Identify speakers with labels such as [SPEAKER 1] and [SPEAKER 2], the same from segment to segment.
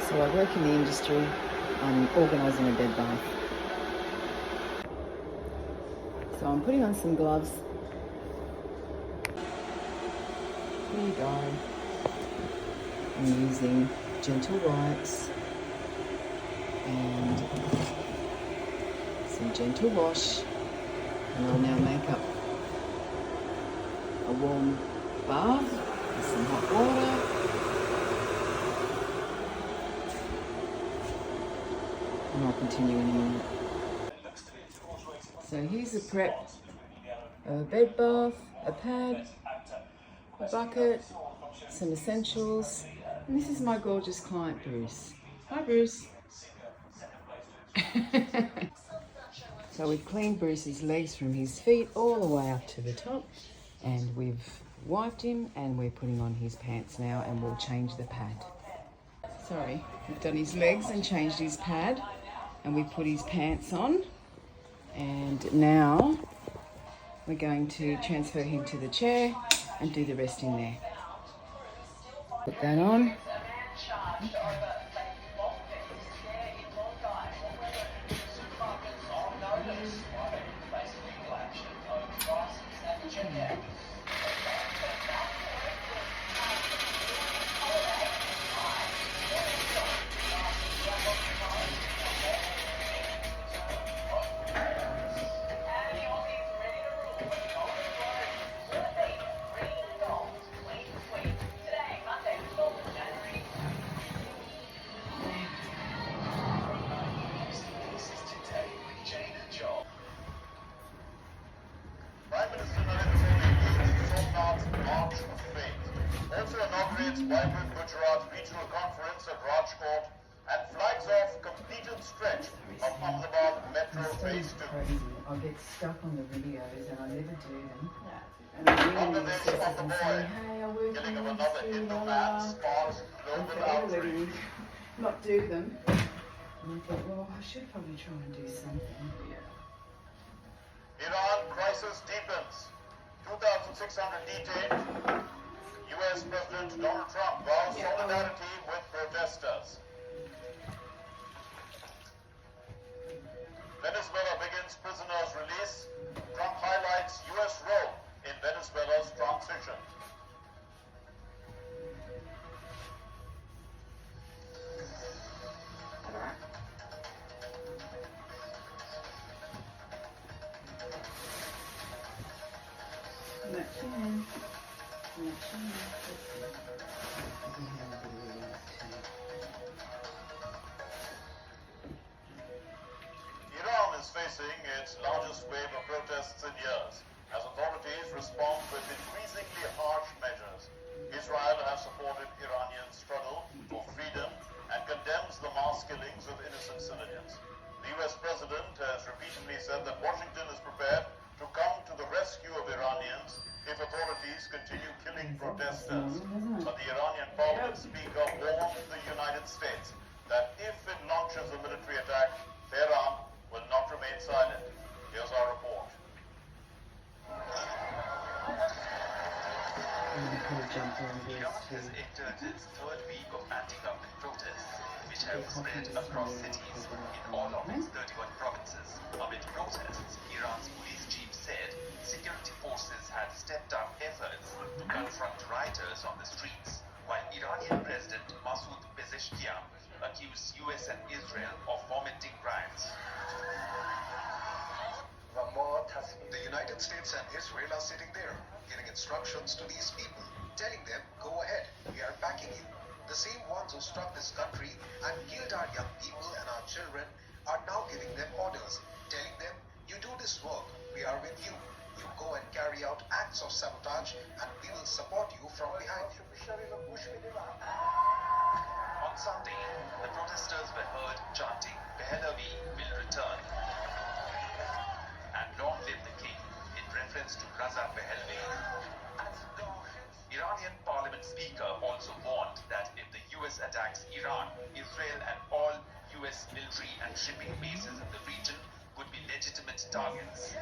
[SPEAKER 1] So I work in the industry. I'm organising a bed bath. So I'm putting on some gloves. Here you go. I'm using gentle wipes and some gentle wash, and I'll now make up a warm bath with some hot water. And I'll continue in a minute. So here's the prep: a bed bath, a pad, a bucket, some essentials, and this is my gorgeous client Bruce. Hi Bruce. So we've cleaned Bruce's legs from his feet all the way up to the top, and we've wiped him, and we're putting on his pants now, and we'll change the pad. Sorry, we've done his legs and changed his pad, and we put his pants on, and now we're going to transfer him to the chair and do the rest in there. Put that on.
[SPEAKER 2] Inaugurates vibrant Gujarat regional conference at Rajkot and flags off completed stretch of Ahmedabad Metro Phase 2.
[SPEAKER 1] Crazy. I get stuck on the videos and I never do them. And I'm really obsessed and saying, hey, I work
[SPEAKER 2] Killing
[SPEAKER 1] on
[SPEAKER 2] of
[SPEAKER 1] this
[SPEAKER 2] another
[SPEAKER 1] too,
[SPEAKER 2] Hindu
[SPEAKER 1] la,
[SPEAKER 2] man
[SPEAKER 1] la.
[SPEAKER 2] sparks
[SPEAKER 1] And
[SPEAKER 2] global
[SPEAKER 1] forever
[SPEAKER 2] outrage.
[SPEAKER 1] letting not do them. And I thought, well, I should probably try and do something.
[SPEAKER 2] Iran crisis deepens. 2,600 detained. U.S. President Donald Trump vows solidarity with protesters. Venezuela begins prisoners' release. Trump highlights U.S. role in Venezuela's transition. Iran is facing its largest wave of protests in years as authorities respond with increasingly harsh measures. Israel has supported Iranian struggle for freedom and condemns the mass killings of innocent civilians. The U.S. president has repeatedly said that Washington is prepared to come to the rescue of Iranians if authorities continue killing protesters. But the Iranian parliament speaker warned the United States that if it launches a military attack, Tehran will not remain silent. Here's our report.
[SPEAKER 3] Iran has entered its third week of anti-government protests, which have spread across cities in all of its 31 provinces. Amid protests, Iran's police chief said security forces had stepped up efforts to confront rioters on the streets, while Iranian President Masoud Pezeshkian accused US and Israel of fomenting riots.
[SPEAKER 4] The United States and Israel are sitting there, giving instructions to these people, telling them, go ahead, we are backing you. The same ones who struck this country and killed our young people and our children are now giving them orders, telling them, you do this work, we are with you. You go and carry out acts of sabotage and we will support you from behind you.
[SPEAKER 3] On Sunday, the protesters were heard chanting, Pahlavi will return, and long live the king, in reference to Raza Pahlavi. Iranian parliament speaker also warned that if the US attacks Iran, Israel and all US military and shipping bases in the region would be legitimate targets.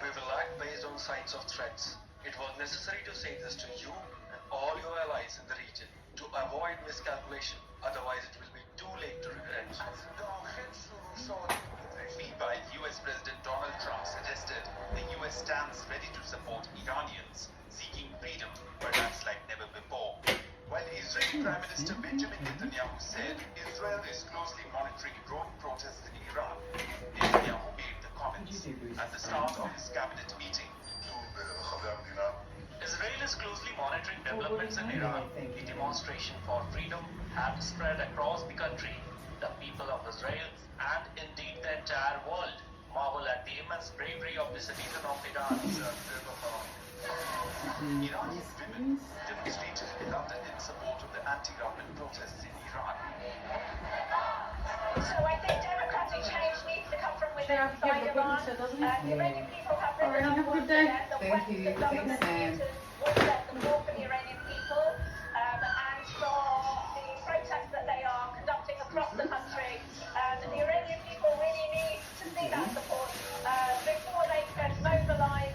[SPEAKER 5] We will act based on signs of threats. It was necessary to say this to you and all your allies in the region to avoid avoid miscalculation, otherwise it will be too late to regret.
[SPEAKER 3] Meanwhile, US President Donald Trump suggested the US stands ready to support Iranians seeking freedom, perhaps like never before. While Israeli Prime Minister Benjamin Netanyahu said Israel is closely monitoring growing protests in Iran, Netanyahu made the comments at the start of his cabinet meeting.
[SPEAKER 5] Israel is closely monitoring developments in Iran. The demonstration for freedom have spread across the country. The people of Israel and indeed the entire world marvel at the immense bravery of the citizen of Iran.
[SPEAKER 3] Iranian women demonstrated in London in support of the anti-government protests in Iran.
[SPEAKER 6] So I think democratic change needs to come from within inside Iran. The Iranian people have written
[SPEAKER 1] Have a good day.
[SPEAKER 6] the
[SPEAKER 1] Thank you.
[SPEAKER 6] Western government
[SPEAKER 1] Thanks, Sam.
[SPEAKER 6] won't let them war for the Iranian people and for the protests that they are conducting across the country. The Iranian people really need to see that support before they can mobilize.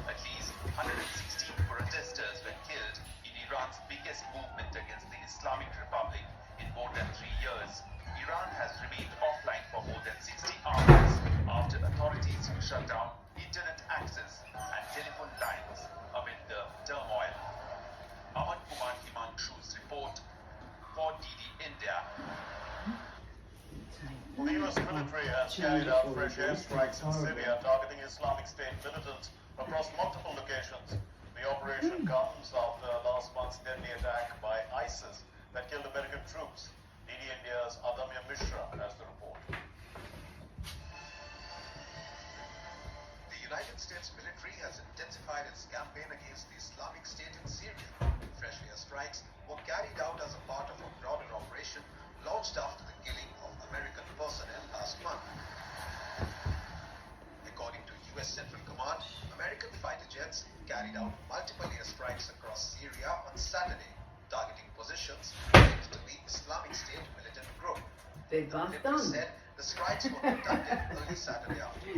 [SPEAKER 3] At least 116 protesters were killed in Iran's biggest movement against the Islamic Republic in more than 3 years. Iran has remained offline for more than 60 hours after authorities shut down internet access and telephone lines amid the turmoil. Aman Kumar Himanshu's report for DD India.
[SPEAKER 2] The US military has carried out fresh airstrikes in Syria targeting Islamic State militants across multiple locations. The operation comes after last month's deadly attack by ISIS that killed American troops. DD India's Adamya Mishra has the report.
[SPEAKER 4] The United States military has intensified its campaign against the Islamic State in Syria. Fresh airstrikes were carried out as a part of a broader operation launched after the killing of American personnel last month. According to US Central Command, American fighter jets carried out multiple airstrikes across Syria on Saturday, targeting positions linked to the Islamic State militant group.
[SPEAKER 1] They're both
[SPEAKER 4] Military
[SPEAKER 1] done.
[SPEAKER 4] said the strikes were conducted early Saturday afternoon.